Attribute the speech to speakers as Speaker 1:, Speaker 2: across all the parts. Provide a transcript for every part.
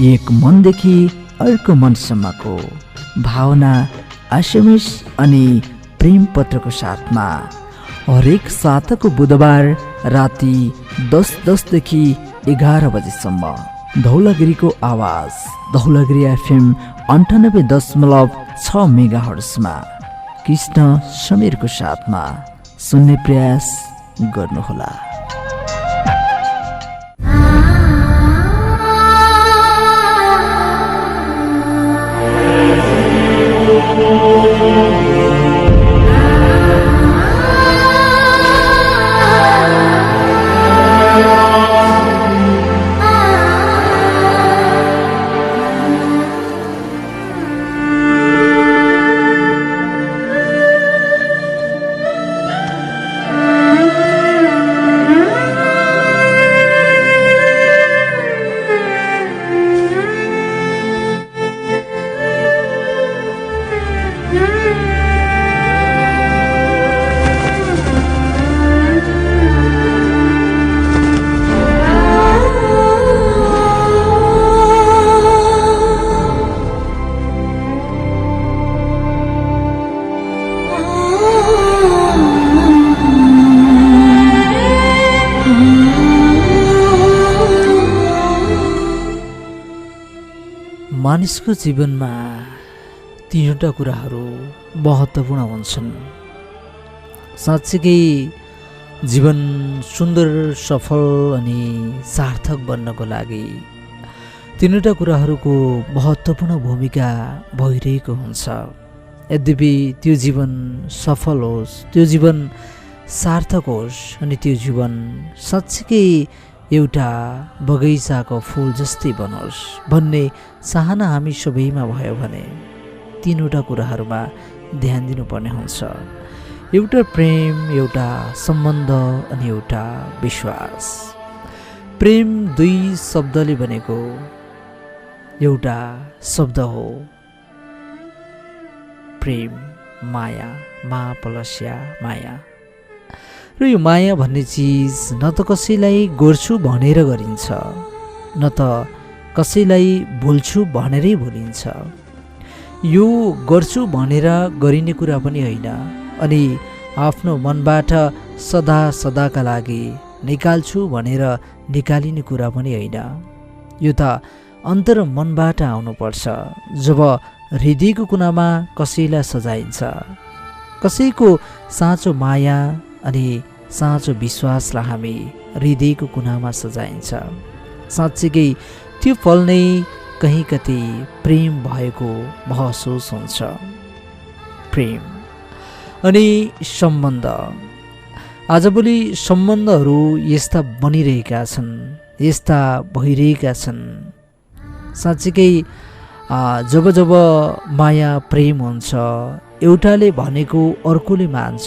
Speaker 1: एक मनदेखि अर्को मनसम्मको भावना एसएमएस अनि प्रेम पत्रको साथमा हरेक साताको बुधबार राति 10:10 देखि 11 बजेसम्म धौलागिरीको आवाज धौलागिरी एफएम 98.6 मेगाहर्ट्जमा कृष्ण समीरको साथमा सुन्ने प्रयास गर्नुहोला। मानिसको जीवनमा तीनवटा कुराहरू महत्त्वपूर्ण हुन्छन्। साँच्चीकै जीवन सुन्दर, सफल अनि सार्थक बन्नको लागि तीनवटा कुराहरूको महत्त्वपूर्ण भूमिका भइरहेको हुन्छ। यद्यपि त्यो जीवन सफल होस्, त्यो जीवन सार्थक होस् अनि त्यो जीवन साँच्चीकै एउटा बगैँचाको फुल जस्तै बनोस् भन्ने चाहना हामी सबैमा भयो भने तीनवटा कुराहरूमा ध्यान दिनुपर्ने हुन्छ। एउटा प्रेम, एउटा सम्बन्ध अनि एउटा विश्वास। प्रेम दुई शब्दले बनेको एउटा शब्द हो। प्रेम, माया, मा प्लस माया। र यो माया भन्ने चिज न त कसैलाई गर्छु भनेर गरिन्छ, न त कसैलाई भुल्छु भनेरै भुलिन्छ। यो गर्छु भनेर गरिने कुरा पनि होइन अनि आफ्नो मनबाट सदा सदाका लागि निकाल्छु भनेर निकालिने कुरा पनि होइन। यो त अन्तर मनबाट आउनुपर्छ। जब हृदयको कुनामा कसैलाई सजाइन्छ, कसैको साँचो माया अनि साँचो विश्वासलाई हामी हृदयको कुनामा सजाइन्छ, साँच्चीकै त्यो फल नै कहीँ कतै प्रेम भएको महसुस हुन्छ। प्रेम अनि सम्बन्ध। आजभोलि सम्बन्धहरू यस्ता बनिरहेका छन्, यस्ता भइरहेका छन्। साँच्चीकै जब जब माया प्रेम हुन्छ, एउटाले भनेको अर्कोले मान्छ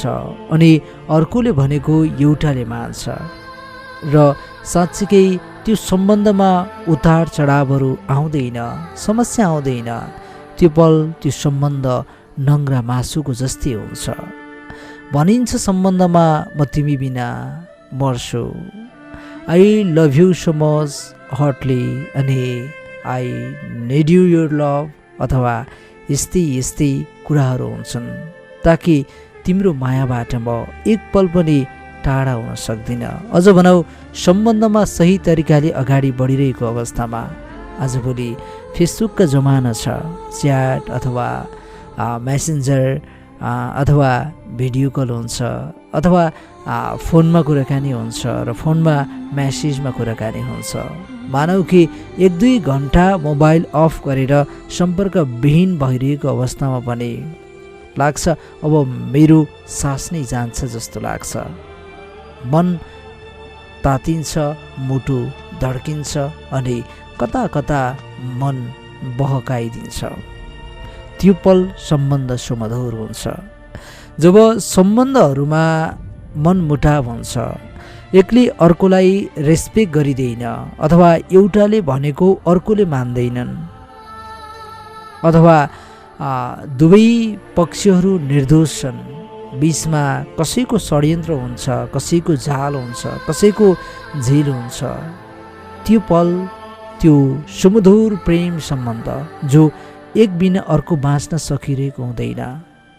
Speaker 1: अनि अर्कोले भनेको एउटाले मान्छ र साँच्चीकै त्यो सम्बन्धमा उतार चढावहरू आउँदैन, समस्या आउँदैन। त्यो पल, त्यो सम्बन्ध नङ्ग्रा मासुको जस्तै हुन्छ। भनिन्छ सम्बन्धमा म तिमी बिना मर्छु, I love you so much hotly अनि I need you your love, अथवा यस्तै यस्तै कुराहरू हुन्छन् ताकि तिम्रो मायाबाट म एक पल पनि टाढा हुन सक्दिनँ। अझ भनौँ सम्बन्धमा सही तरिकाले अगाडि बढिरहेको अवस्थामा आजभोलि फेसबुकका जमाना छ, च्याट अथवा मेसेन्जर अथवा भिडियो कल हुन्छ अथवा फोनमा कुराकानी हुन्छ र फोनमा मेसेजमा कुराकानी हुन्छ। मानौ कि 1-2 घन्टा मोबाइल अफ गरेर सम्पर्कविहीन भइरहेको अवस्थामा पनि लाग्छ अब मेरो सास नै जान्छ जस्तो लाग्छ। मन तातिन्छ, मुटु धड्किन्छ अनि कता कता मन बहकाइदिन्छ। त्यो पल सम्बन्ध सुमधुर हुन्छ। जब सम्बन्धहरूमा मनमुटाव हुन्छ, एकले अर्कोलाई रेस्पेक्ट गरिँदैन अथवा एउटाले भनेको अर्कोले मान्दैनन् अथवा दुवै पक्षहरू निर्दोष छन्, बीचमा कसैको षड्यन्त्र हुन्छ, कसैको जाल हुन्छ, कसैको झेल हुन्छ, त्यो त्यो सुमधुर प्रेम सम्बन्ध जो एक बिना अर्को बाँच्न सकिरहेको हुँदैन,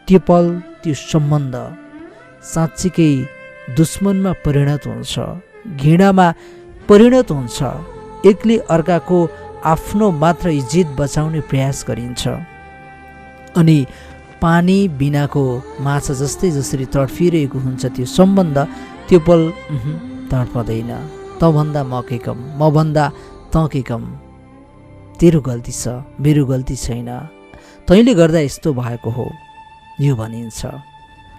Speaker 1: त्यो पल त्यो सम्बन्ध साँच्चीकै दुश्मनमा परिणत हुन्छ, घृणामा परिणत हुन्छ। एकले अर्काको आफ्नो मात्र इज्जत बचाउने प्रयास गरिन्छ अनि पानी बिनाको माछा जस्तै जसरी तडफिरहेको हुन्छ त्यो सम्बन्ध, त्यो पल तडपदैन। तँभन्दा म के कम, मभन्दा तँ के कम, तेरो गल्ती छ, मेरो गल्ती छैन, तैँले गर्दा यस्तो भएको हो, यो भनिन्छ।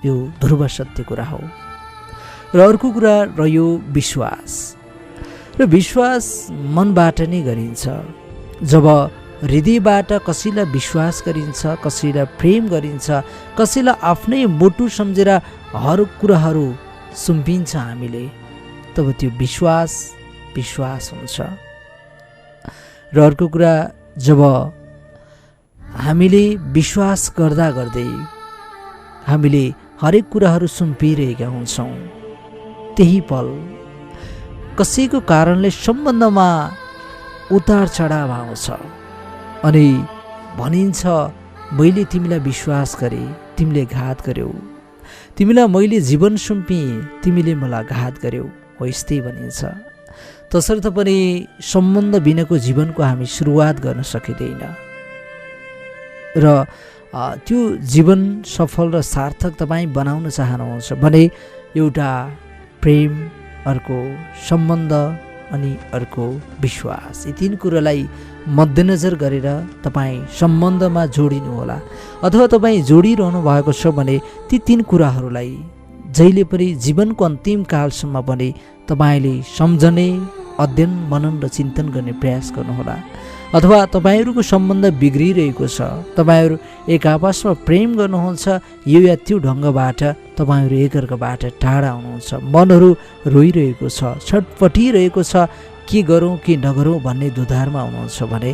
Speaker 1: यो ध्रुव सत्य कुरा हो। र अर्को कुरा रह्यो विश्वास। र विश्वास मनबाट नै गरिन्छ। जब हृदयबाट कसैलाई विश्वास गरिन्छ, कसैलाई प्रेम गरिन्छ, कसैलाई आफ्नै मोटु सम्झेर हर कुराहरू सुम्पिन्छ हामीले, तब त्यो विश्वास हुन्छ। र अर्को कुरा, जब हामीले विश्वास गर्दा गर्दै हामीले हरेक कुराहरू सुम्पिरहेका हुन्छौँ, त्यही पल कसैको कारणले सम्बन्धमा उतार चढाव आउँछ अनि भनिन्छ मैले तिमीलाई विश्वास गरेँ, तिमीले घात गर्यौ, तिमीलाई मैले जीवन सुम्पिएँ, तिमीले मलाई घात गर्यौ, हो यस्तै भनिन्छ। तसर्थ पनि सम्बन्ध बिनाको जीवनको हामी सुरुवात गर्न सकिँदैन र त्यो जीवन सफल र सार्थक तपाईँ बनाउन चाहनुहुन्छ भने एउटा प्रेम, अर्को सम्बन्ध अनि अर्को विश्वास, यी तीन कुरालाई मध्यनजर गरेर तपाईँ सम्बन्धमा जोडिनुहोला। अथवा तपाईँ जोडिरहनु भएको छ भने ती तीन कुराहरूलाई जहिले पनि जीवनको अन्तिम कालसम्म पनि तपाईँले सम्झने, अध्ययन, मनन र चिन्तन गर्ने प्रयास गर्नुहोला। अथवा तपाईँहरूको सम्बन्ध बिग्रिरहेको छ, तपाईँहरू एक आपसमा प्रेम गर्नुहुन्छ, यो या त्यो ढङ्गबाट तपाईँहरू एकअर्काबाट टाढा हुनुहुन्छ, मनहरू रोइरहेको छ, छटपटिरहेको छ, के गरौँ के नगरौँ भन्ने दुधारमा हुनुहुन्छ भने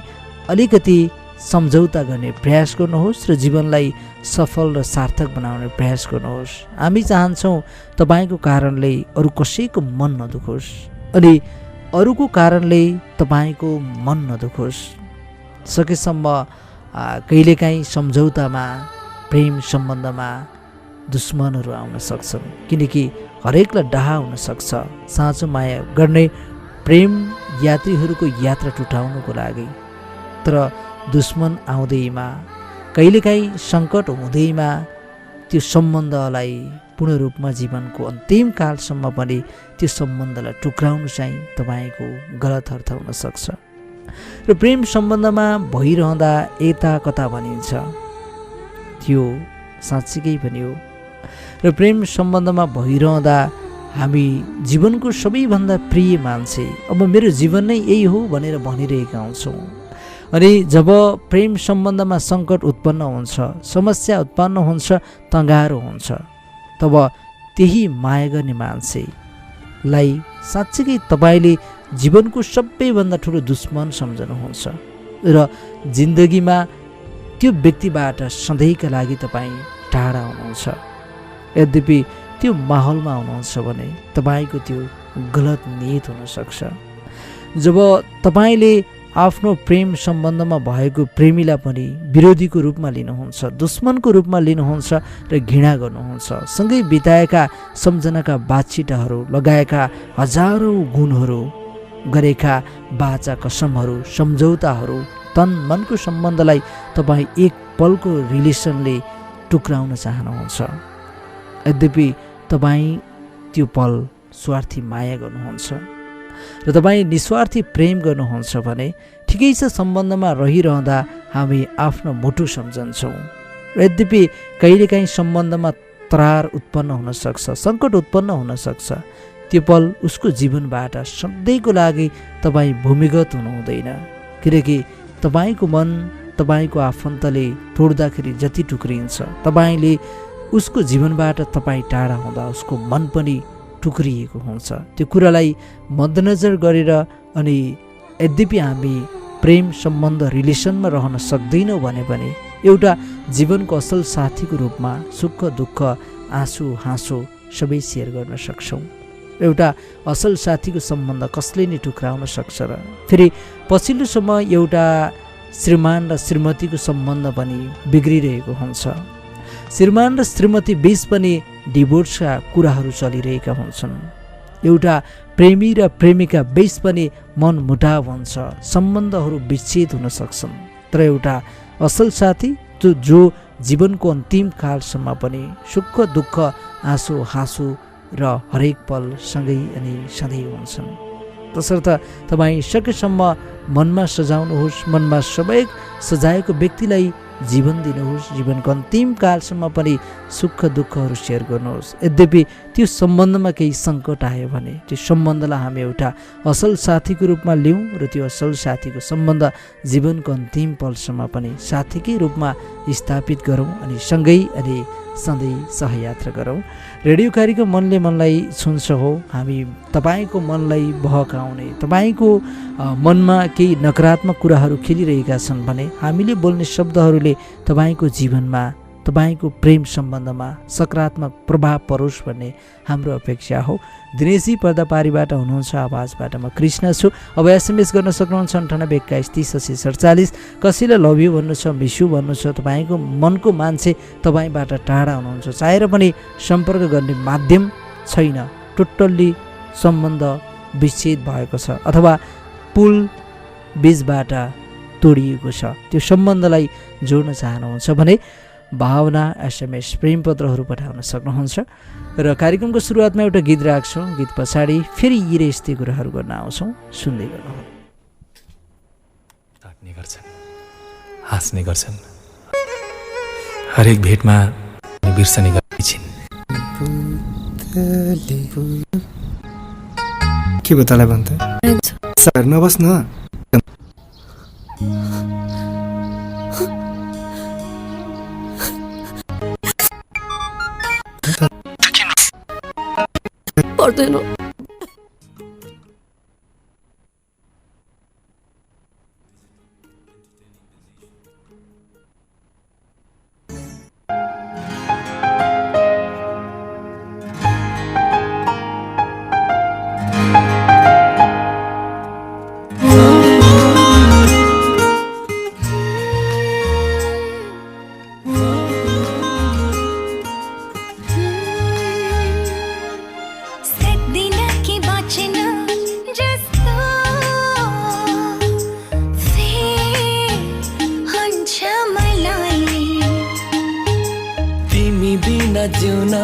Speaker 1: अलिकति सम्झौता गर्ने प्रयास गर्नुहोस् र जीवनलाई सफल र सार्थक बनाउने प्रयास गर्नुहोस्। हामी चाहन्छौँ तपाईँको कारणले अरू कसैको मन नदुखोस् अनि अरूको कारणले तपाईँको मन नदुखोस्। सकेसम्म कहिलेकाहीँ सम्झौतामा, प्रेम सम्बन्धमा दुश्मनहरू आउन सक्छन्, किनकि हरेकलाई डाहा हुनसक्छ। साँचो माया गर्ने प्रेम यात्रीहरूको यात्रा टुटाउनुको लागि, तर दुश्मन आउँदैमा, कहिलेकाहीँ सङ्कट हुँदैमा त्यो सम्बन्धलाई पूर्ण रूपमा जीवनको अन्तिम कालसम्म पनि त्यो सम्बन्धलाई टुक्राउनु चाहिँ तपाईँको गलत अर्थ हुनसक्छ। र प्रेम सम्बन्धमा भइरहँदा यता कता भनिन्छ, त्यो साँच्चीकै पनि हो। र प्रेम सम्बन्धमा भइरहँदा हामी जीवनको सबैभन्दा प्रिय मान्छे, अब मेरो जीवन नै यही हो भनेर भनिरहेका हुन्छौँ। अनि जब प्रेम सम्बन्धमा सङ्कट उत्पन्न हुन्छ, समस्या उत्पन्न हुन्छ, तँगारो हुन्छ, तब त्यही माया गर्ने मान्छेलाई साँच्चीकै तपाईँले जीवनको सबैभन्दा ठुलो दुश्मन सम्झनुहुन्छ र जिन्दगीमा त्यो व्यक्तिबाट सधैँका लागि तपाईँ टाढा हुनुहुन्छ। यद्यपि त्यो माहौलमा हुनुहुन्छ भने तपाईँको त्यो गलत नियत हुनसक्छ। जब तपाईँले आफ्नो प्रेम सम्बन्धमा भएको प्रेमीलाई पनि विरोधीको रूपमा लिनुहुन्छ, दुश्मनको रूपमा लिनुहुन्छ र घृणा गर्नुहुन्छ, सँगै बिताएका सम्झनाका बातचितहरू, लगाएका हजारौँ गुणहरू, गरेका बाचा कसमहरू, सम्झौताहरू, तन मनको सम्बन्धलाई तपाईँ एक पलको रिलेसनले टुक्राउन चाहनुहुन्छ। यद्यपि तपाईँ त्यो पल स्वार्थी माया गर्नुहुन्छ र तपाईँ निस्वार्थी प्रेम गर्नुहुन्छ भने ठिकै छ, सम्बन्धमा रहिरहँदा हामी आफ्नो मुटु सम्झन्छौँ। यद्यपि कहिलेकाहीँ सम्बन्धमा तरार उत्पन्न हुनसक्छ, सङ्कट उत्पन्न हुनसक्छ, त्यो पल उसको जीवनबाट सधैँको लागि तपाईँ भूमिगत हुनुहुँदैन, किनकि तपाईँको मन तपाईँको आफन्तले तोड्दाखेरि जति टुक्रिन्छ, तपाईँले उसको जीवनबाट तपाईँ टाढा हुँदा उसको मन पनि टुक्रिएको हुन्छ। त्यो कुरालाई मध्यनजर गरेर अनि यद्यपि हामी प्रेम सम्बन्ध रिलेसनमा रहन सक्दैनौँ भने पनि एउटा जीवनको असल साथीको रूपमा सुख दुःख, आँसु हाँसो सबै सेयर गर्न सक्छौँ। एउटा असल साथीको सम्बन्ध कसले नि टुक्राउन सक्छ र? फेरि पछिल्लो समय एउटा श्रीमान र श्रीमतीको सम्बन्ध पनि बिग्रिरहेको हुन्छ। श्रीमान र श्रीमती बीच पनि डिभोर्सका कुराहरू चलिरहेका हुन्छन्। एउटा प्रेमी र प्रेमिका बीच पनि मनमुटाव हुन्छ, सम्बन्धहरू विच्छेद हुन सक्छन्। तर एउटा असल साथी जो जीवनको अन्तिम कालसम्म पनि सुख दुःख आँसु हाँसु र हरेक पल सँगै अनि सधैँ हुन्छन्। तसर्थ तपाईँ सकेसम्म मनमा सजाउनुहोस्, मनमा सबै सजाएको व्यक्तिलाई जीवन दिनुहोस्, जीवनको अन्तिम कालसम्म पनि सुख दुःखहरू सेयर गर्नुहोस्। यद्यपि त्यो सम्बन्धमा केही सङ्कट आयो भने त्यो सम्बन्धलाई हामी एउटा असल साथीको रूपमा लिउँ र त्यो असल साथीको सम्बन्ध जीवनको अन्तिम पलसम्म पनि साथीकै रूपमा स्थापित गरौँ अनि सँगै अनि सधैँ सहयात्रा गरौँ। रेडियो कार्यक्रम मनले मनलाई छुन्छ हो, हामी तपाईँको मनलाई बहकाउने, तपाईँको मनमा केही नकारात्मक कुराहरू खेलिरहेका छन् भने हामीले बोल्ने शब्दहरूले तपाईँको जीवनमा, तपाईँको प्रेम सम्बन्धमा सकारात्मक प्रभाव परोस् भन्ने हाम्रो अपेक्षा हो। दिनेशजी पर्दापारीबाट हुनुहुन्छ, आवाजबाट म कृष्ण छु। अब एसएमएस गर्न सक्नुहुन्छ 9821308047। कसैलाई लभ यु भन्नु छ, मिस यु भन्नु छ, तपाईँको मनको मान्छे तपाईँबाट टाढा हुनुहुन्छ, चाहेर पनि सम्पर्क गर्ने माध्यम छैन, टोटल्ली सम्बन्ध विच्छेद भएको छ अथवा पुल बीचबाट तोडिएको छ, त्यो सम्बन्धलाई जोड्न चाहनुहुन्छ भने भावना एसएमएस प्रेमपत्रहरू पठाउन सक्नुहुन्छ। र कार्यक्रमको सुरुवातमा एउटा गीत राख्छौँ, गीत पछाडि फेरि यी र यस्तै कुराहरू गर्न आउँछौँ, सुन्दै गर्नुहोला।
Speaker 2: ताक्ने गर्छन्, हाँस्ने गर्छन्, हरेक भेटमा बिर्सने गर्छन्।
Speaker 3: के भयो तँलाई भन्छ? घरमा बस् न।
Speaker 4: पर्दैन।
Speaker 5: जिउन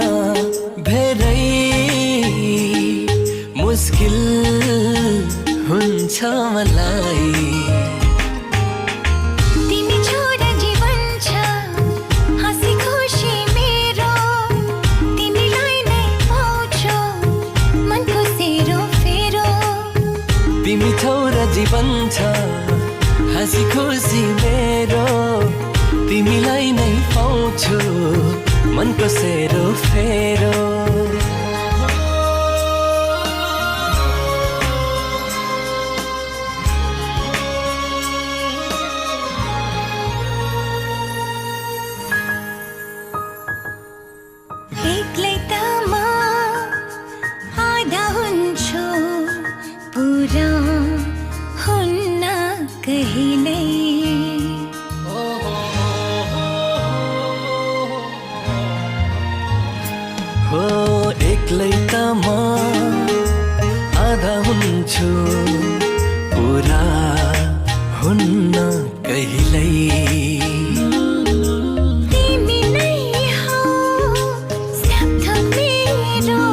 Speaker 5: धेरै मुस्किल हुन्छ मलाई।
Speaker 6: तिमी छोरा जीवन छ हाँसी खुसी मेरो, तिमीलाई नै पाउँछु मनको सेरो फेरो।
Speaker 5: तिमी छोरा जीवन छ हाँसी खुसी मेरो, तिमीलाई नै पाउँछु मनको सेरो फेरो।
Speaker 6: एक्लै त म आधा हुन्छु, पुरा हुन्न कहिल्यै।
Speaker 5: हो एक्लै त म आधा हुन्छु, पुरा हुन्न कहिल्यै।
Speaker 6: तिमी नै हौ सब थोक मेरो,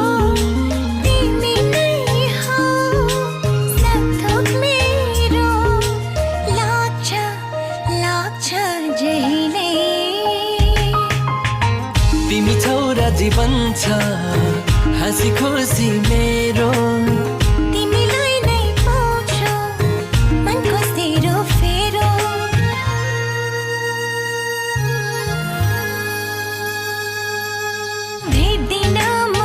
Speaker 6: तिमी नै हौ सब थोक मेरो। लाग्छ लाग्छ जहिले
Speaker 5: तिमी छोरा जीवन छ हाँसी खुसी मेरो,
Speaker 6: तिमीलाई नै पाउँछु मनको सेरो फेरो। भेट्दिन म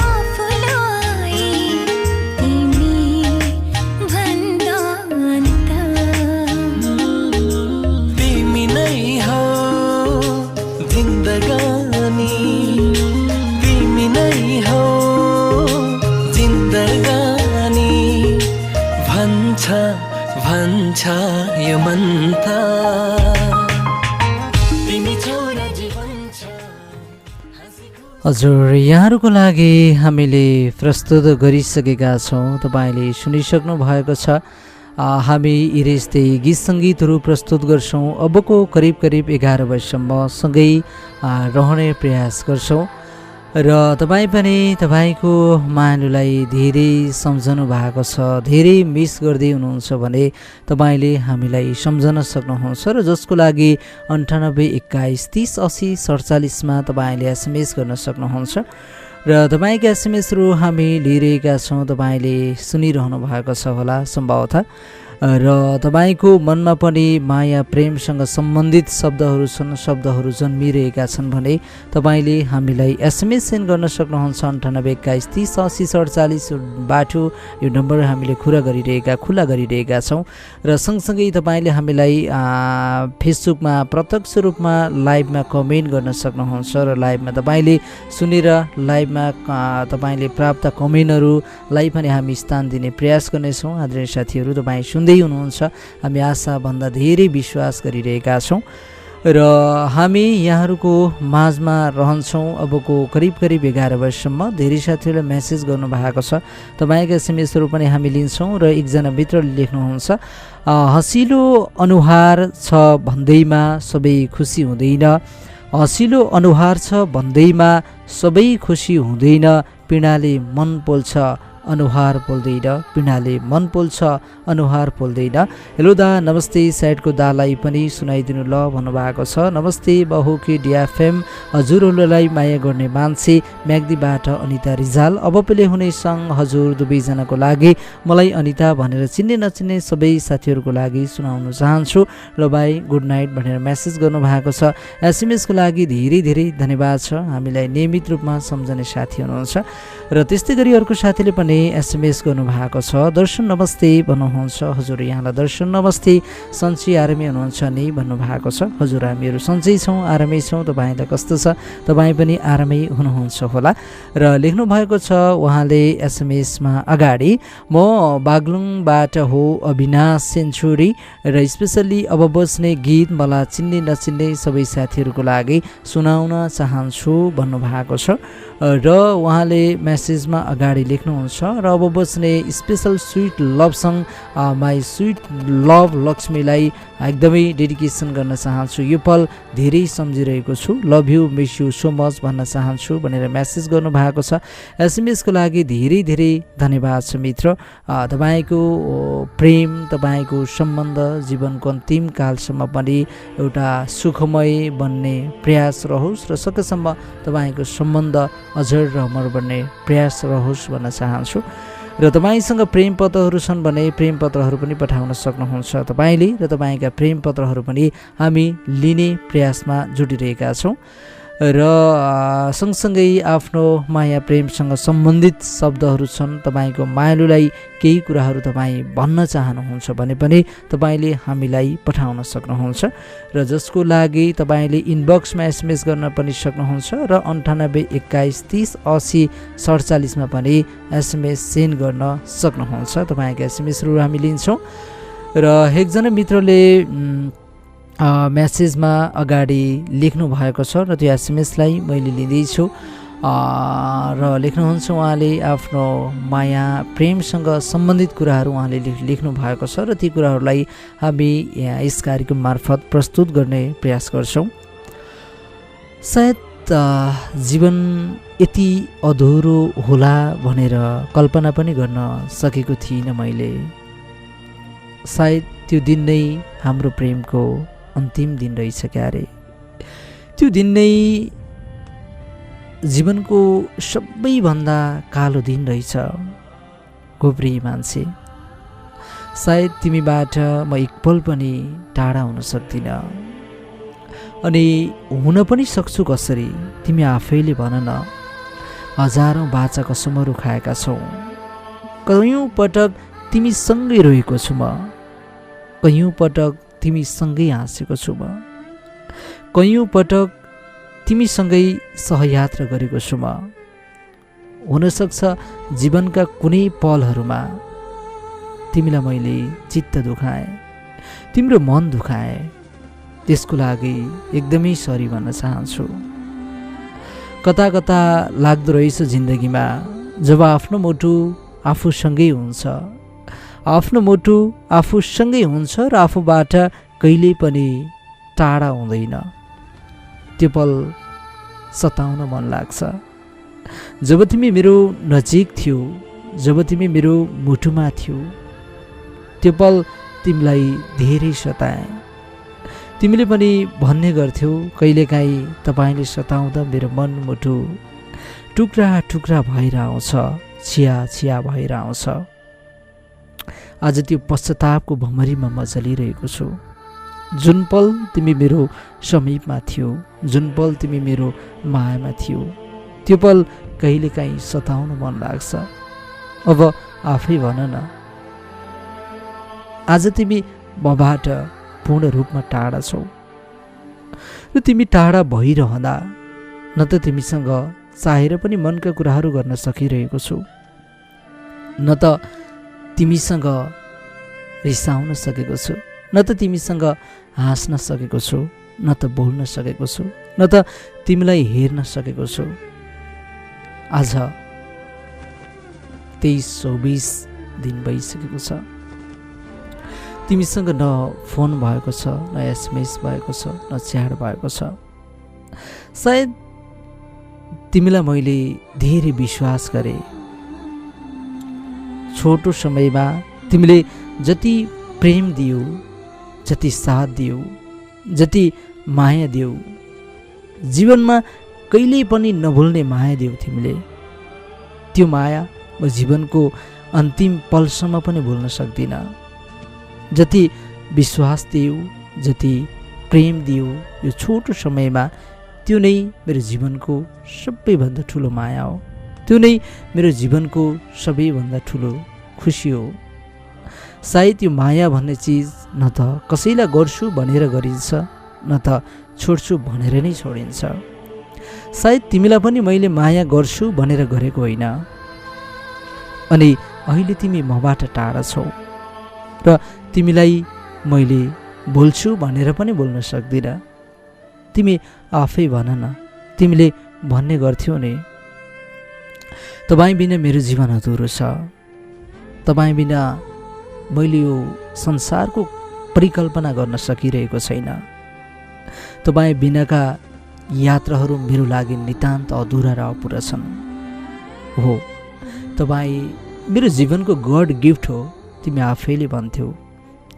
Speaker 6: आफूलाई तिमी भन्दा अन्त।
Speaker 5: तिमी नै हौ जिन्दगानी, तिमी नै हौ यो मन त तिमी छोरा जीवन छ
Speaker 1: हजुर यहाँहरूको लागि हामीले प्रस्तुत गरिसकेका छौँ। तपाईँले सुनिसक्नु भएको छ। हामी यस्तै गीत सङ्गीतहरू प्रस्तुत गर्छौँ। अबको करिब करिब 11 बजीसम्म सँगै रहने प्रयास गर्छौँ र तपाईँ पनि तपाईँको मानुलाई धेरै सम्झनु भएको छ, धेरै मिस गर्दै हुनुहुन्छ भने तपाईँले हामीलाई सम्झन सक्नुहुन्छ र जसको लागि 98 21 30 80 47 तपाईँले एसएमएस गर्न सक्नुहुन्छ र तपाईँका एसएमएसहरू हामी लिइरहेका छौँ। तपाईँले सुनिरहनु भएको छ होला सम्भवतः र तपाईँको मनमा पनि माया प्रेमसँग सम्बन्धित शब्दहरू छन्, शब्दहरू जन्मिरहेका छन् भने तपाईँले हामीलाई एसएमएस सेन्ड गर्न सक्नुहुन्छ 98 21 30 80 47 बाटो यो नम्बर हामीले खुला गरिरहेका छौँ र सँगसँगै तपाईँले हामीलाई फेसबुकमा प्रत्यक्ष रूपमा लाइभमा कमेन्ट गर्न सक्नुहुन्छ र लाइभमा तपाईँले सुनेर लाइभमा तपाईँले प्राप्त कमेन्टहरूलाई पनि हामी स्थान दिने प्रयास गर्नेछौँ। आदरणीय साथीहरू तपाईँ सुन्दै हुनुहुन्छ, हामी आशा भन्दा धेरै विश्वास गरिरहेका छौँ र हामी यहाँहरूको माझमा रहन्छौँ। अबको करिब करिब 11 बजीसम्म धेरै साथीहरूले मेसेज गर्नुभएको छ। तपाईँका एसएमएसहरू पनि हामी लिन्छौँ र एकजना मित्रले लेख्नुहुन्छ हँसिलो अनुहार छ भन्दैमा सबै खुसी हुँदैन, हँसिलो अनुहार छ भन्दैमा सबै खुसी हुँदैन, पीडाले मन पोल्छ अनुहार पोल्दैन, पीडाले मन पोल्छ अनुहार पोल्दैन। हेलो दा, नमस्ते साइडको दालाई पनि सुनाइदिनु ल भन्नुभएको छ। नमस्ते बहुकी डिएफएम, हजुरहरूलाई माया गर्ने मान्छे म्याग्दीबाट अनिता रिजाल। अब पहिले हुने सङ्ग हजुर दुवैजनाको लागि मलाई अनिता भनेर चिन्ने नचिन्ने सबै साथीहरूको लागि सुनाउन चाहन्छु। ल भाइ गुड नाइट भनेर मेसेज गर्नुभएको छ। एसएमएसको लागि धेरै धेरै धन्यवाद छ। हामीलाई नियमित रूपमा सम्झने साथी हुनुहुन्छ र त्यस्तै गरी अर्को साथीले पनि एसएमएस गर्नुभएको छ। दर्शन नमस्ते भन्नुहुन्छ, हजुर यहाँलाई दर्शन नमस्ते, सन्चै आरामै हुनुहुन्छ नि भन्नुभएको छ। हजुर हामीहरू सन्चै छौँ, आरामै छौँ। तपाईँलाई कस्तो छ? तपाईँ पनि आरामै हुनुहुन्छ होला। र लेख्नु भएको छ उहाँले एसएमएसमा अगाडि, म बागलुङबाट हो अविनाश सेन्चुरी र स्पेसल्ली अब बस्ने गीत मलाई चिन्ने नचिन्ने सबै साथीहरूको लागि सुनाउन चाहन्छु भन्नुभएको छ र उहाँले मेसेजमा अगाडि लेख्नुहुन्छ र अब बस्ने special sweet love song my sweet love लक्ष्मीलाई एकदमै डेडिकेसन गर्न चाहन्छु। यो पल धेरै सम्झिरहेको छु, love you, miss you so much भन्न चाहन्छु भनेर मेसेज गर्नुभएको छ। एसएमएसको लागि धेरै धेरै धन्यवाद छ मित्र। तपाईँको प्रेम, तपाईँको सम्बन्ध जीवनको अन्तिम कालसम्म पनि एउटा सुखमय बन्ने प्रयास रहोस् र सकेसम्म तपाईँको सम्बन्ध अझर र अमर बन्ने प्रयास रहोस् भन्न चाहन्छु। र तपाईँसँग प्रेम पत्रहरू छन् भने प्रेम पत्रहरू पनि पठाउन सक्नुहुन्छ तपाईँले र तपाईँका प्रेम पत्रहरू पनि हामी लिने प्रयासमा जुटिरहेका छौँ र सँगसँगै आफ्नो माया प्रेमसँग सम्बन्धित शब्दहरू छन्। तपाईँको मायालुलाई केही कुराहरू तपाईँ भन्न चाहनुहुन्छ भने पनि तपाईँले हामीलाई पठाउन सक्नुहुन्छ र जसको लागि तपाईँले इनबक्समा एसएमएस गर्न पनि सक्नुहुन्छ र 98 21 30 80 47 पनि एसएमएस सेन्ड गर्न सक्नुहुन्छ। तपाईँका एसएमएसहरू हामी लिन्छौँ र एकजना मित्रले मेसेजमा अगाडि लेख्नु भएको छ र त्यो एसएमएसलाई मैले लिँदैछु र लेख्नुहुन्छ उहाँले आफ्नो माया प्रेमसँग सम्बन्धित कुराहरू उहाँले लेख्नु भएको छ र ती कुराहरूलाई हामी यस कार्यक्रम मार्फत प्रस्तुत गर्ने प्रयास गर्छौँ। सायद जीवन यति अधुरो होला भनेर कल्पना पनि गर्न सकेको थिइनँ मैले। सायद त्यो दिन नै हाम्रो प्रेमको अन्तिम दिन रहेछ क्यारे। त्यो दिन नै जीवनको सबैभन्दा कालो दिन रहेछ गोब्री मान्छे। सायद तिमीबाट म एकपल पनि टाढा हुन सक्दिनँ अनि हुन पनि सक्छु कसरी तिमी आफैले भन न। हजारौँ बाचा कसमहरू खाएका छौँ, कयौँ पटक तिमीसँगै रहेको छु म, कयौँ पटक तिमीसँगै हाँसेको छु म, कयौँ पटक तिमीसँगै सहयात्रा गरेको छु म। हुनसक्छ जीवनका कुनै पलहरूमा तिमीलाई मैले चित्त दुखाएँ, तिम्रो मन दुखाए, त्यसको लागि एकदमै सरी भन्न चाहन्छु। कता कता लाग्दो रहेछ जिन्दगीमा जब आफ्नो मुटु आफूसँगै हुन्छ, आफ्नो मुटु आफूसँगै हुन्छ र आफूबाट कहिल्यै पनि टाढा हुँदैन। त्यो पल सताउन मन लाग्छ। जब तिमी मेरो नजिक थियौ, जब तिमी मेरो मुटुमा थियौ, त्यो पल तिमीलाई धेरै सताए। तिमीले पनि भन्ने गर्थ्यौ कहिलेकाहीँ तपाईँले सताउँदा मेरो मन मुटु टुक्रा टुक्रा भएर आउँछ, छिया छिया भएर आउँछ। आज त्यो पश्चातापको भमरीमा म चलिरहेको छु। जुन पल तिमी मेरो समीपमा थियौ, जुन पल तिमी मेरो मायामा थियौ, त्यो पल कहिलेकाहीँ सताउन मन लाग्छ। अब आफै भन न, आज तिमी मबाट पूर्ण रूपमा टाढा छौ र तिमी टाढा भइरहँदा न त तिमीसँग चाहेर पनि मनका कुराहरू गर्न सकिरहेको छु, न त तिमीसँग रिसाउन सकेको छु, न त तिमीसँग हाँस्न सकेको छु, न त बोल्न सकेको छु, न त तिमीलाई हेर्न सकेको छु। आज 23-24 दिन भइसकेको छ। तिमीसँग न फोन भएको छ, न एसएमएस भएको छ, न च्याट भएको छ। सायद तिमीलाई मैले धेरै विश्वास गरेँ। छोटो समयमा तिमीले जति प्रेम दियौ, जति साथ दियौ, जति माया दियौ, जीवनमा कहिल्यै पनि नभुल्ने माया दियौ तिमीले। त्यो माया म जीवनको अन्तिम पलसम्म पनि भुल्न सक्दिनँ। जति विश्वास दियौ, जति प्रेम दियौ यो छोटो समयमा, त्यो नै मेरो जीवनको सबैभन्दा ठुलो माया हो। त्यो नै मेरो जीवनको सबैभन्दा ठुलो खुसी हो। सायद यो माया भन्ने चिज न त कसैलाई गर्छु भनेर गरिन्छ, न त छोड्छु भनेर नै छोडिन्छ। सायद तिमीलाई पनि मैले माया गर्छु भनेर गरेको होइन, अनि अहिले तिमी मबाट टाढा छौ र तिमीलाई मैले बोल्छु भनेर पनि बोल्न सक्दिनँ। तिमी आफै भन न, तिमीले भन्ने गर्थ्यौ नि, तपाईँ बिना मेरो जीवन अधुरो छ, तपाईँ बिना मैले यो संसारको परिकल्पना गर्न सकिरहेको छैन, तपाईँ बिनाका यात्राहरू मेरो लागि नितान्त अधुरा र अपुरा छन्। हो, तपाईँ मेरो जीवनको गड गिफ्ट हो, तिमी आफैले भन्थ्यौ।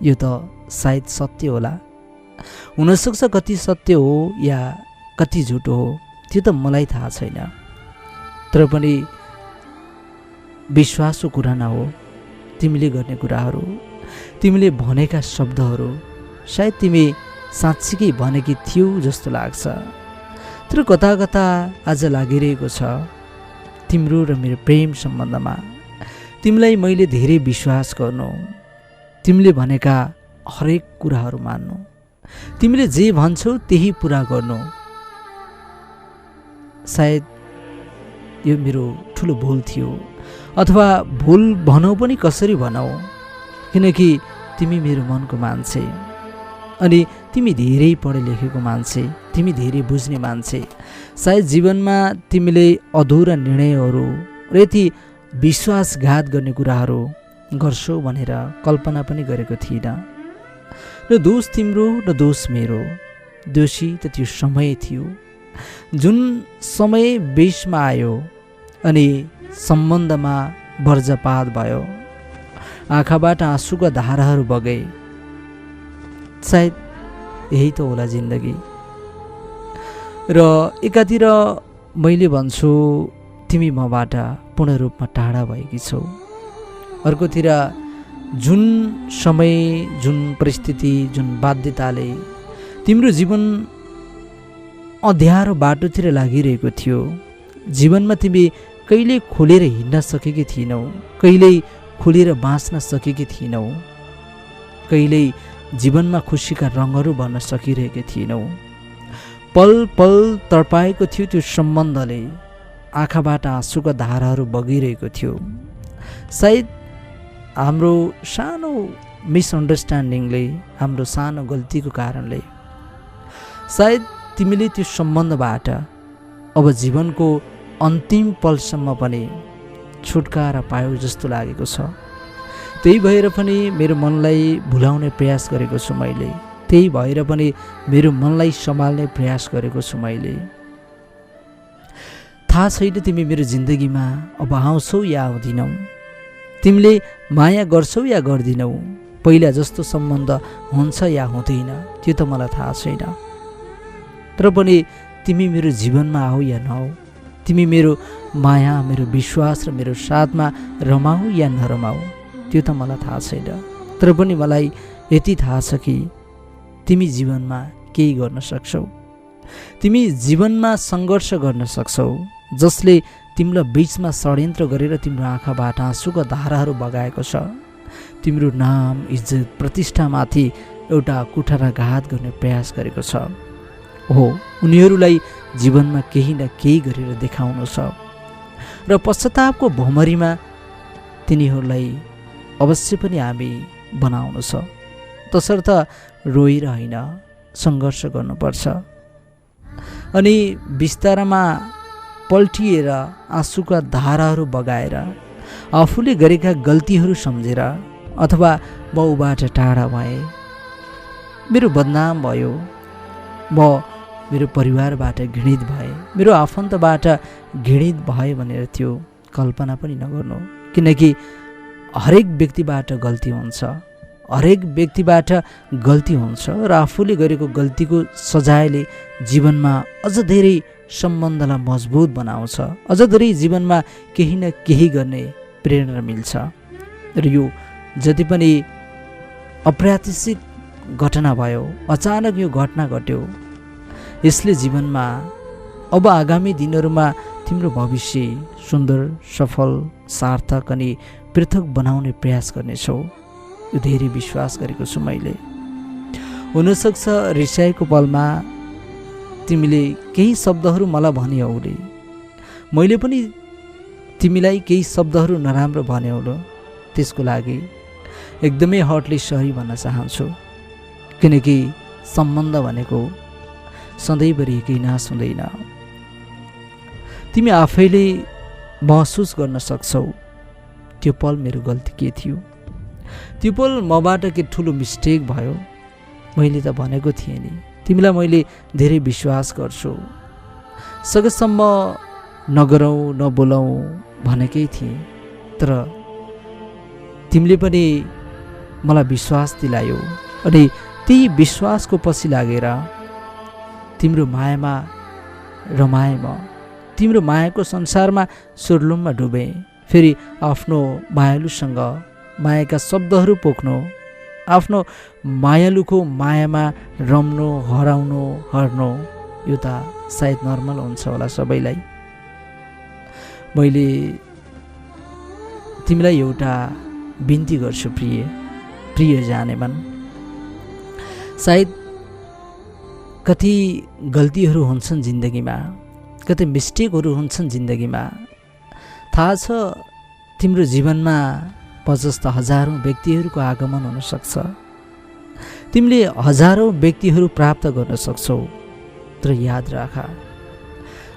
Speaker 1: यो त सायद सत्य होला, हुनसक्छ कति सत्य हो या कति झुटो हो त्यो त मलाई थाहा छैन, तर पनि विश्वासको कुरा न हो। तिमीले गर्ने कुराहरू, तिमीले भनेका शब्दहरू सायद तिमी साँच्चीकै भनेकी थियौ जस्तो लाग्छ, तर कता कता आज लागिरहेको छ तिम्रो र मेरो प्रेम सम्बन्धमा तिमीलाई मैले धेरै विश्वास गर्नु, तिमीले भनेका हरेक कुराहरू मान्नु, तिमीले जे भन्छौ त्यही पुरा गर्नु। सायद यो मेरो ठुलो भुल थियो, अथवा भुल भनौ पनि कसरी भनौ, किनकि तिमी मेरो मनको मान्छे, अनि तिमी धेरै पढे लेखेको मान्छे, तिमी धेरै बुझ्ने मान्छे। सायद जीवनमा तिमीले अधुरा निर्णयहरू र यति विश्वासघात गर्ने कुराहरू गर्छौ भनेर कल्पना पनि गरेको थिइनँ। र दोष तिम्रो र दोष मेरो, दोषी त त्यो समय थियो जुन समय बेसमा आयो अनि सम्बन्धमा वर्जपात भयो, आँखाबाट आँसुका धाराहरू बगे। सायद यही त होला जिन्दगी। र एकातिर मैले भन्छु तिमी मबाट पूर्ण रूपमा टाढा भएकी छौ, अर्कोतिर जुन समय, जुन परिस्थिति, जुन बाध्यताले तिम्रो जीवन अँध्यारो बाटोतिर लागिरहेको थियो, जीवनमा तिमी कहिल्यै खोलेर हिँड्न सकेकी थिएनौ, कहिल्यै खुलेर बाँच्न सकेकी थिएनौ, कहिल्यै जीवनमा खुसीका रङहरू भर्न सकिरहेकी थिएनौ। पल पल तडपाएको थियो त्यो सम्बन्धले, आँखाबाट आँसुका धाराहरू बगिरहेको थियो। सायद हाम्रो सानो मिसअन्डरस्ट्यान्डिङले, हाम्रो सानो गल्तीको कारणले सायद तिमीले त्यो सम्बन्धबाट अब जीवनको अन्तिम पलसम्म पनि छुटकारा पायौ जस्तो लागेको छ। त्यही भएर पनि मेरो मनलाई भुलाउने प्रयास गरेको छु मैले। त्यही भएर पनि मेरो मनलाई सम्हाल्ने प्रयास गरेको छु मैले। थाहा छैन तिमी मेरो जिन्दगीमा अब आउँछौ या आउँदिनौ, तिमीले माया गर्छौ या गर्दिनौ, पहिला जस्तो सम्बन्ध हुन्छ या हुँदैन त्यो त मलाई थाहा छैन। तर पनि तिमी मेरो जीवनमा आऊ या नआऊ, तिमी मेरो माया, मेरो विश्वास र मेरो साथमा रमाऊ या नरमाऊ त्यो त मलाई थाहा छैन। तर पनि मलाई यति थाहा छ कि तिमी जीवनमा केही गर्न सक्छौ, तिमी जीवनमा सङ्घर्ष गर्न सक्छौ जसले तिम्रो बीचमा षड्यन्त्र गरेर तिम्रो आँखाबाट आँसुका धाराहरू बगाएको छ। तिम्रो नाम, इज्जत, प्रतिष्ठामाथि एउटा कुठाराघात गर्ने प्रयास गरेको छ। हो, उनीहरूलाई जीवनमा केही न केही गरेर देखाउनु छ र पश्चातापको भोमरीमा तिनीहरूलाई अवश्य पनि हामी बनाउनु छ। तसर्थ रोएर होइन, सङ्घर्ष गर्नुपर्छ अनि बिस्तारामा पल्टिएर आँसुका धाराहरू बगाएर आफूले गरेका गल्तीहरू सम्झेर अथवा बाउबाट टाढा भए, मेरो बदनाम भयो, म मेरो परिवारबाट घृणित भए, मेरो आफन्तबाट घृणित भए भनेर त्यो कल्पना पनि नगर्नु। किनकि हरेक व्यक्तिबाट गल्ती हुन्छ, हरेक व्यक्तिबाट गल्ती हुन्छ र आफूले गरेको गल्तीको सजायले जीवनमा अझ धेरै सम्बन्धलाई मजबुत बनाउँछ, अझ धेरै जीवनमा केही न केही गर्ने प्रेरणा मिल्छ। र यो जति पनि अप्रत्याशित घटना भयो, अचानक यो घटना घट्यो, यसले जीवनमा अब आगामी दिनहरूमा तिम्रो भविष्य सुन्दर, सफल, सार्थक अनि पृथक बनाउने प्रयास गर्नेछौ, यो धेरै विश्वास गरेको छु मैले। हुनसक्छ रिसाएको पलमा तिमीले केही शब्दहरू मलाई भन्यौ रे, मैले पनि तिमीलाई केही शब्दहरू नराम्रो भन्यौ ल, त्यसको लागि एकदमै हर्टली सरी भन्न चाहन्छु। किनकि सम्बन्ध भनेको सधैँभरि एकै नाश हुँदैन। तिमी आफैले महसुस गर्न सक्छौ त्यो पल मेरो गल्ती के थियो, त्यो पल मबाट के ठुलो मिस्टेक भयो। मैले त भनेको थिएँ नि, तिमीलाई मैले धेरै विश्वास गर्छु, सकेसम्म नगरौँ नबोलाउँ भनेकै थिएँ। तर तिमीले पनि मलाई विश्वास दिलायौ अनि त्यही विश्वासको पछि लागेर तिम्रो मायामा रमाएँ म, तिम्रो मायाको संसारमा सुर्लुममा डुबेँ। फेरि आफ्नो मायालुसँग मायाका शब्दहरू पोख्नु, आफ्नो मायालुको मायामा रम्नु, हराउनु, हर्नु, यो त सायद नर्मल हुन्छ होला सबैलाई। मैले तिमीलाई एउटा बिन्ती गर्छु प्रिय जानेमन, सायद कति गल्तीहरू हुन्छन् जिन्दगीमा, कति मिस्टेकहरू हुन्छन् जिन्दगीमा। थाहा छ तिम्रो जीवनमा 50 त हजारौँ व्यक्तिहरूको आगमन हुनसक्छ, तिमीले हजारौँ व्यक्तिहरू प्राप्त गर्न सक्छौ। तर याद राख,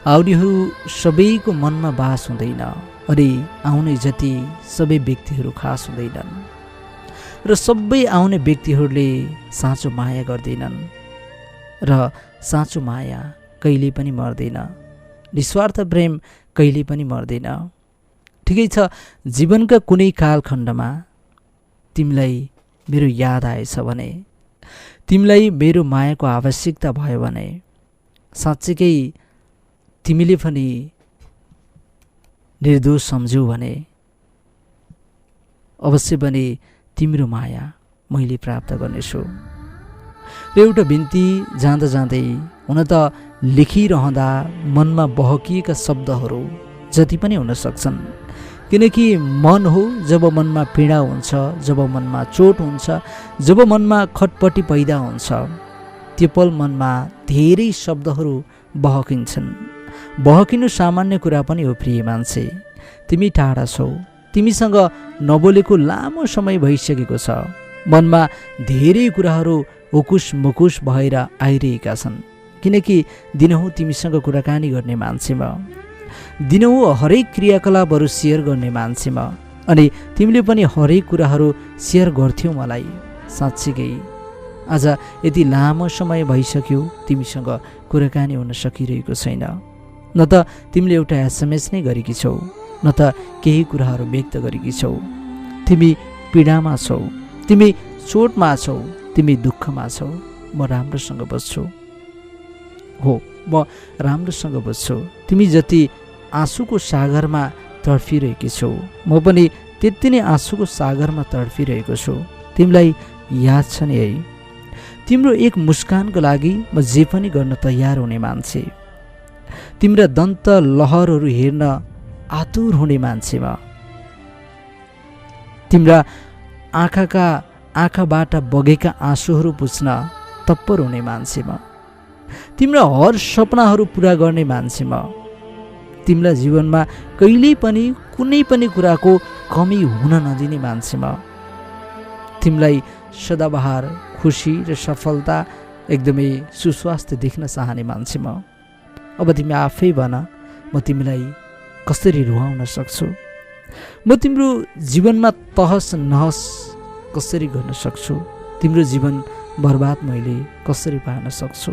Speaker 1: आउनेहरू सबैको मनमा बास हुँदैन अनि आउने जति सबै व्यक्तिहरू खास हुँदैनन् र सबै आउने व्यक्तिहरूले साँचो माया गर्दैनन् र साँचो माया कहिले पनि मर्दैन, निस्वार्थ प्रेम कहिले पनि मर्दैन। ठिकै छ, जीवनका कुनै कालखण्डमा तिमीलाई मेरो याद आएछ भने, तिमीलाई मेरो मायाको आवश्यकता भयो भने, साँच्चीकै तिमीले पनि निर्दोष सम्झ्यौ भने अवश्य पनि तिम्रो माया मैले प्राप्त गर्नेछु। र एउटा बिन्ती जाँदा जाँदै, हुन त लेखिरहँदा मनमा बहकिएका शब्दहरू जति पनि हुन सक्छन्, किनकि मन हो जब मनमा पीडा हुन्छ, जब मनमा चोट हुन्छ, जब मनमा खटपटी पैदा हुन्छ, त्यो पल मनमा धेरै शब्दहरू बहकिन्छन्। बहकिनु सामान्य कुरा पनि हो प्रिय मान्छे। तिमी टाढा छौ, तिमीसँग नबोलेको लामो समय भइसकेको छ, मनमा धेरै कुराहरू हुकुस मुकुस भएर आइरहेका छन्, किनकि दिनहुँ तिमीसँग कुराकानी गर्ने मान्छे म, दिनहुँ हरेक क्रियाकलापहरू सेयर गर्ने मान्छे म, अनि तिमीले पनि हरेक कुराहरू सेयर गर्थ्यौ मलाई। साँच्चीकै आज यति लामो समय भइसक्यो तिमीसँग कुराकानी हुन सकिरहेको छैन। न त तिमीले एउटा एसएमएस नै गरेकी छौ, न त केही कुराहरू व्यक्त गरेकी छौ। तिमी पीडामा छौ, तिमी चोटमा छौ, तिमी दुःखमा छौ। म राम्रोसँग बस्छु, हो म राम्रोसँग बस्छु। तिमी जति आँसुको सागरमा तडफिरहेकी छौ, म पनि त्यति नै आँसुको सागरमा तडफिरहेको छु। तिमीलाई याद छ नि है, तिम्रो एक मुस्कानको लागि म जे पनि गर्न तयार हुने मान्छे, तिम्रा दन्त लहरहरू हेर्न आतुर हुने मान्छे म, तिम्रा आँखाबाट बगेका आँसुहरू पुछ्न तत्पर हुने मान्छे म, तिम्रा हर सपनाहरू पुरा गर्ने मान्छे म, तिमीलाई जीवनमा कहिल्यै पनि कुनै पनि कुराको कमी हुन नदिने मान्छे म, तिमीलाई सदाबहार खुसी र सफलता एकदमै सुस्वास्थ्य देख्न चाहने मान्छे म। अब तिमी आफै भन, म तिमीलाई कसरी रुवाउन सक्छु? म तिम्रो जीवनमा तहस नहस कसरी गर्न सक्छु? तिम्रो जीवन बर्बाद मैले कसरी पार्न सक्छु?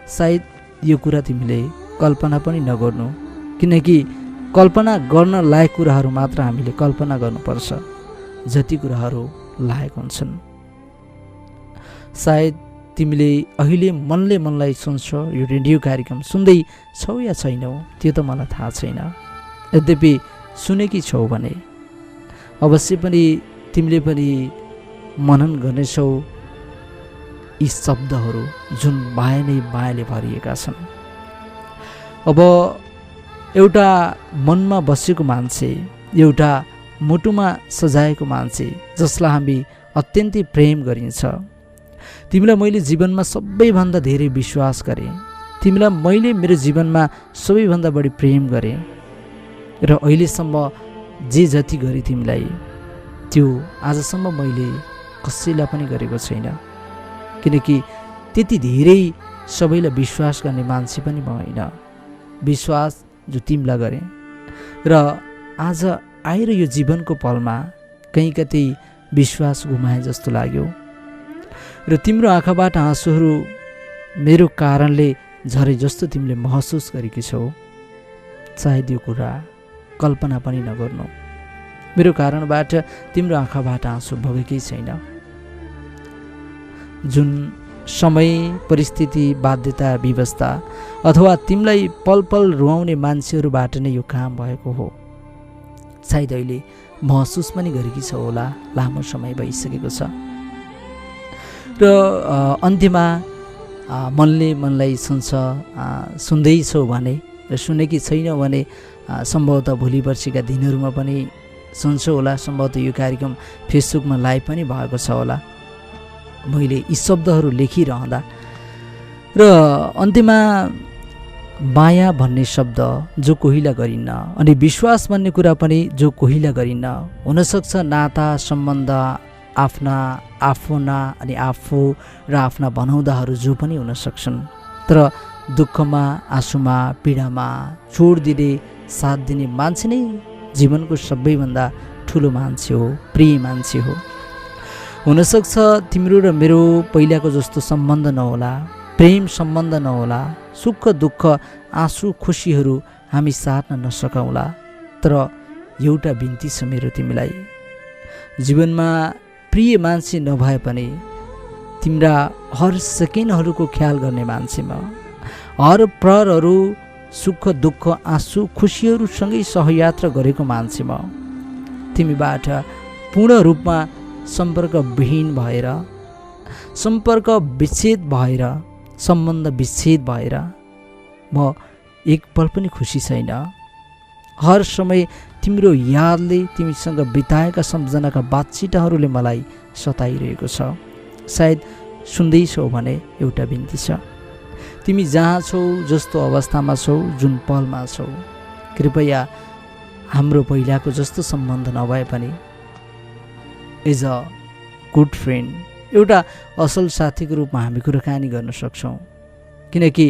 Speaker 1: सायद यो कुरा तिमीले कल्पना पनि नगर्नु, किनकि कल्पना गर्न लायक कुराहरू मात्र हामीले कल्पना गर्नुपर्छ, जति कुराहरू लायक हुन्छन्। सायद तिमीले अहिले मनले मनलाई सुन्छौ, यो रेडियो कार्यक्रम सुन्दै छौ या छैनौ त्यो त मलाई थाहा छैन। यद्यपि सुनेकी छौ भने अवश्य पनि तिमीले पनि मनन गर्नेछौ यी शब्दहरू जुन माया नै मायाले भरिएका छन्। अब एउटा मनमा बसेको मान्छे, एउटा मुटुमा सजाएको मान्छे जसलाई हामी अत्यन्तै प्रेम गरिन्छ, तिमीलाई मैले जीवनमा सबैभन्दा धेरै विश्वास गरेँ, तिमीलाई मैले मेरो जीवनमा सबैभन्दा बढी प्रेम गरेँ र अहिलेसम्म जे जति गरेँ तिमीलाई त्यो आजसम्म मैले कसैलाई पनि गरेको छैन, किनकि त्यति धेरै सबैलाई विश्वास गर्ने मान्छे पनि म होइन। विश्वास जो तिमीलाई गरेँ र आज आएर यो जीवनको पलमा कहीँ कतै विश्वास गुमाए जस्तो लाग्यो र तिम्रो आँखाबाट आँसुहरू मेरो कारणले झरे जस्तो तिमीले महसुस गरेकी छौ। सायद यो कुरा कल्पना पनि नगर्नु, मेरो कारणबाट तिम्रो आँखाबाट आँसु बगेकै छैन। जुन समय, परिस्थिति, बाध्यता, व्यवस्था अथवा तिमीलाई पल पल रुवाउने मान्छेहरूबाट नै यो काम भएको हो। सायद अहिले महसुस पनि गरेकी छौ होला, लामो समय भइसकेको छ। र अन्त्यमा मनले मनलाई सुन्छ, सुन्दैछौ भने र सुनेकी छैनौ भने सम्भवतः भोलि पर्सिका दिनहरूमा पनि सुन्छौ होला। सम्भवतः यो कार्यक्रम फेसबुकमा लाइभ पनि भएको छ होला मैले यी शब्दहरू लेखिरहँदा। र अन्त्यमा माया भन्ने शब्द जो कोहीलाई गरिन्न, अनि विश्वास भन्ने कुरा पनि जो कोहीलाई गरिन्न। हुनसक्छ नाता सम्बन्ध आफ्ना अनि आफू र आफ्ना भनाउँदाहरू जो पनि हुन सक्छन्, तर दुःखमा, आँसुमा, पीडामा छोड दिने, साथ दिने मान्छे नै जीवनको सबैभन्दा ठुलो मान्छे हो, प्रिय मान्छे हो। हुनसक्छ तिम्रो र मेरो पहिलाको जस्तो सम्बन्ध नहोला, प्रेम सम्बन्ध नहोला, सुख दुःख आँसु खुसीहरू हामी साट्न नसकौँला, तर एउटा बिन्ती छ मेरो तिमीलाई, जीवनमा प्रिय मान्छे नभए पनि तिम्रा हर सेकेन्डहरूको ख्याल गर्ने मान्छे म, हर प्रहरहरू सुख दुःख आँसु खुसीहरूसँगै सहयात्रा गरेको मान्छे म, तिमीबाट पूर्ण रूपमा सम्पर्कविहीन भएर, सम्पर्क विच्छेद भएर, सम्बन्ध विच्छेद भएर म एक पल पनि खुसी छैन। हर समय तिम्रो यादले, तिमीसँग बिताएका सम्झनाका बातचितहरूले मलाई सताइरहेको छ। सायद सुन्दैछौ भने एउटा बिन्ती छ, तिमी जहाँ छौ, जस्तो अवस्थामा छौ, जुन पलमा छौ, कृपया हाम्रो पहिलाको जस्तो सम्बन्ध नभए पनि एज अ गुड फ्रेन्ड, एउटा असल साथीको रूपमा हामी कुराकानी गर्न सक्छौँ। किनकि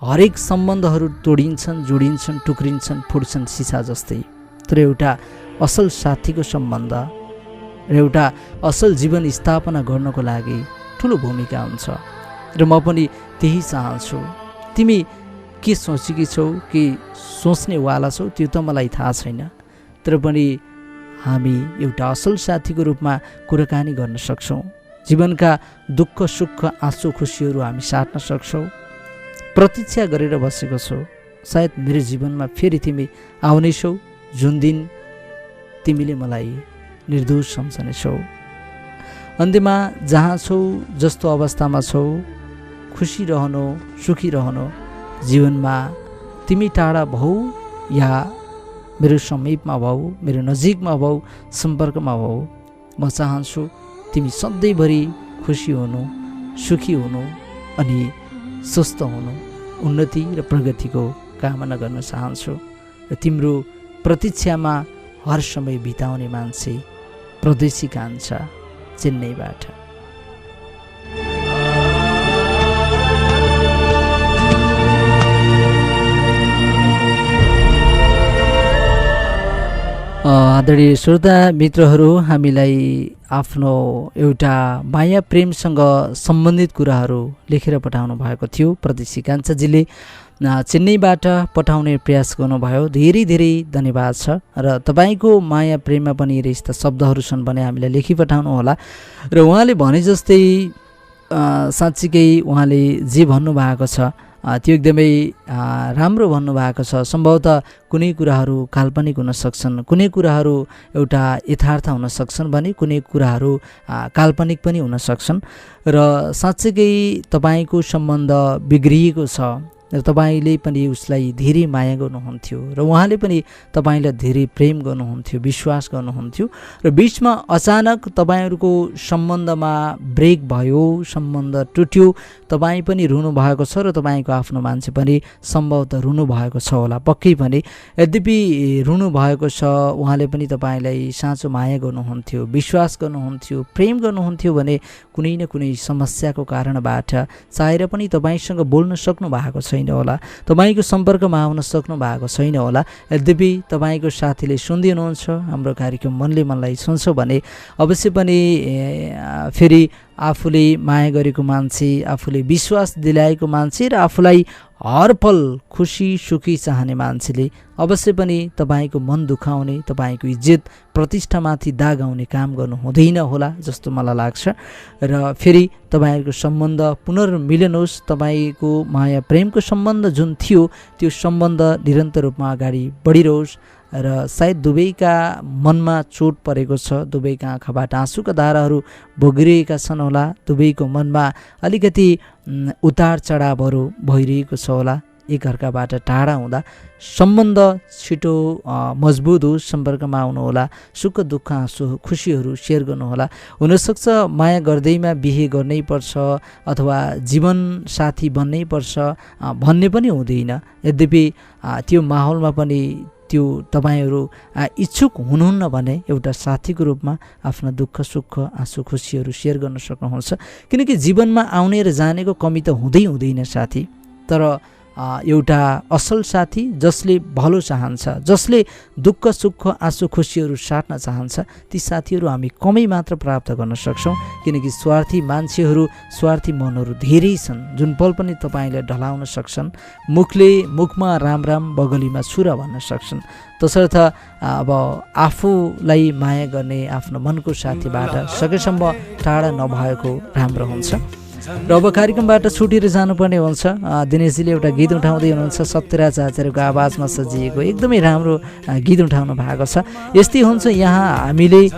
Speaker 1: हरेक सम्बन्धहरू तोडिन्छन्, जोडिन्छन्, टुक्रिन्छन्, फुट्छन् सिसा जस्तै। तर एउटा असल साथीको सम्बन्ध र एउटा असल जीवन स्थापना गर्नको लागि ठुलो भूमिका हुन्छ। र म पनि त्यही चाहन्छु। तिमी के सोचेकी छौ, के सोच्नेवाला छौ त्यो त मलाई थाहा छैन, तर पनि हामी एउटा असल साथीको रूपमा कुराकानी गर्न सक्छौँ। जीवनका दुःख सुख आँसु खुसीहरू हामी साट्न सक्छौँ। प्रतीक्षा गरेर बसेको छौ, सायद मेरो जीवनमा फेरि तिमी आउनेछौ, जुन दिन तिमीले मलाई निर्दोष सम्झनेछौ। अन्त्यमा जहाँ छौ, जस्तो अवस्थामा छौ, खुसी रहनु, सुखी रहनु। जीवनमा तिमी टाढा भौ या मेरो समीपमा भौ, मेरो नजिकमा भौ, सम्पर्कमा भौ, म चाहन्छु तिमी सधैँभरि खुसी हुनु, सुखी हुनु अनि स्वस्थ हुनु, उन्नति र प्रगतिको कामना गर्न चाहन्छु। र तिम्रो प्रतीक्षामा हर समय बिताउने मान्छे परदेशी कान्छा, चेन्नईबाट। आदरणीय श्रोता मित्रहरू, हामीलाई आफ्नो एउटा माया प्रेमसँग सम्बन्धित कुराहरू लेखेर पठाउनु भएको थियो। परदेशी कान्छाजीले चेन्नईबाट पठाउने प्रयास गर्नुभयो, धेरै धेरै धन्यवाद छ। र तपाईँको माया प्रेममा पनि यस्ता शब्दहरू छन् भने हामीलाई लेखी पठाउनु होला। र उहाँले भने जस्तै साँच्चीकै उहाँले जे भन्नुभएको छ त्यो एकदमै राम्रो भन्नुभएको छ। सम्भवतः कुनै कुराहरू काल्पनिक हुन सक्छन्, कुनै कुराहरू एउटा यथार्थ हुन सक्छन् भने कुनै कुराहरू काल्पनिक पनि हुन सक्छन्। र साँच्चीकै तपाईँको सम्बन्ध बिग्रिएको छ र तपाईँले पनि उसलाई धेरै माया गर्नुहुन्थ्यो र उहाँले पनि तपाईँलाई धेरै प्रेम गर्नुहुन्थ्यो, विश्वास गर्नुहुन्थ्यो। र बिचमा अचानक तपाईँहरूको सम्बन्धमा ब्रेक भयो, सम्बन्ध टुट्यो, तपाईँ पनि रुनु भएको छ र तपाईँको आफ्नो मान्छे पनि सम्भवतः रुनु भएको छ होला, पक्कै पनि। यद्यपि रुनु भएको छ, उहाँले पनि तपाईँलाई साँचो माया गर्नुहुन्थ्यो, विश्वास गर्नुहुन्थ्यो, प्रेम गर्नुहुन्थ्यो भने कुनै न कुनै समस्याको कारणबाट चाहेर पनि तपाईँसँग बोल्न सक्नु भएको छैन होला, तपाईँको सम्पर्कमा आउन सक्नु भएको छैन होला। यद्यपि तपाईँको साथीले सुन्दै हुनुहुन्छ हाम्रो कार्यक्रम मनले मनलाई सुन्छ भने अवश्य पनि फेरि आफूले माया गरेको मान्छे, आफूले विश्वास दिलाएको मान्छे र आफूलाई हर पल खुसी सुखी चाहने मान्छेले अवश्य पनि तपाईँको मन दुखाउने, तपाईँको इज्जत प्रतिष्ठामाथि दाग आउने काम गर्नु हुँदैन होला जस्तो मलाई लाग्छ। र फेरि तपाईँहरूको सम्बन्ध पुनर्मिलन होस्, तपाईँको माया प्रेमको सम्बन्ध जुन थियो त्यो सम्बन्ध निरन्तर रूपमा अगाडि बढिरहोस्। र सायद दुवैका मनमा चोट परेको छ, दुवैका आँखाबाट आँसुका धाराहरू बगिरहेका छन् होला, दुवैको मनमा अलिकति उतार चढावहरू भइरहेको छ होला। एकअर्काबाट टाढा हुँदा सम्बन्ध छिटो मजबुत होस्, सम्पर्कमा आउनुहोला, सुख दुःख आँसु खुसीहरू सेयर गर्नुहोला। हुनसक्छ माया गर्दैमा बिहे गर्नै पर्छ अथवा जीवन साथी बन्नै पर्छ भन्ने पनि हुँदैन। यद्यपि त्यो माहौलमा पनि त्यो तपाईँहरू इच्छुक हुनुहुन्न भने एउटा साथीको रूपमा आफ्ना दुःख सुख आँसु खुसीहरू सेयर गर्न सक्नुहुन्छ। किनकि जीवनमा आउने र जानेको कमी त हुँदैन साथी, तर एउटा असल साथी जसले भलो चाहन्छ, जसले दुःख सुख आँसु खुसीहरू साट्न चाहन्छ, ती साथीहरू हामी कमै मात्र प्राप्त गर्न सक्छौँ। किनकि स्वार्थी मान्छेहरू, स्वार्थी मनहरू धेरै छन् जुन पल पनि तपाईँलाई ढलाउन सक्छन्। मुखमा राम राम बगलीमा छुरा भन्न सक्छन्। तसर्थ अब आफूलाई माया गर्ने आफ्नो मनको साथीबाट सकेसम्म टाढा नभएको राम्रो हुन्छ। र अब कार्यक्रमबाट छुटेर जानुपर्ने हुन्छ। दिनेशजीले एउटा गीत उठाउँदै हुनुहुन्छ, सत्यराज आचार्यको आवाजमा सजिएको एकदमै राम्रो गीत उठाउनु भएको छ। यस्तै हुन्छ, यहाँ हामीले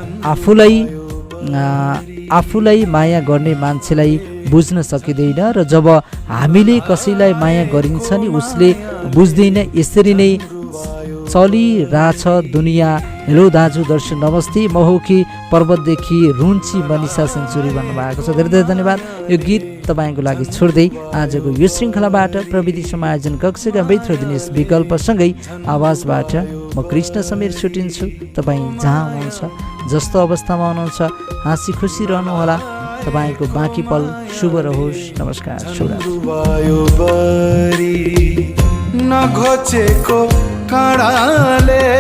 Speaker 1: आफूलाई माया गर्ने मान्छेलाई बुझ्न सकिँदैन र जब हामीले कसैलाई माया गरिन्छ नि उसले बुझ्दैन। यसरी नै चलिरहेछ दुनियाँ। हेलो दाजु दर्शन नमस्ते, महोकी पर्वतदेखि रुन्ची मनिषा सेन्चुरी भन्नुभएको छ, धेरै धेरै धन्यवाद। यो गीत तपाईँको लागि छोड्दै आजको यो श्रृङ्खलाबाट प्रविधि समायोजन कक्षका मित्र दिनेश विकल्पसँगै आवाजबाट म कृष्ण समीर छुटिन्छु। तपाईँ जहाँ हुनुहुन्छ, जस्तो अवस्थामा हुनुहुन्छ, हाँसी खुसी रहनुहोला। तपाईँको बाँकी पल शुभ रहोस्। नमस्कार, शुभ
Speaker 4: नघोचेको काँडाले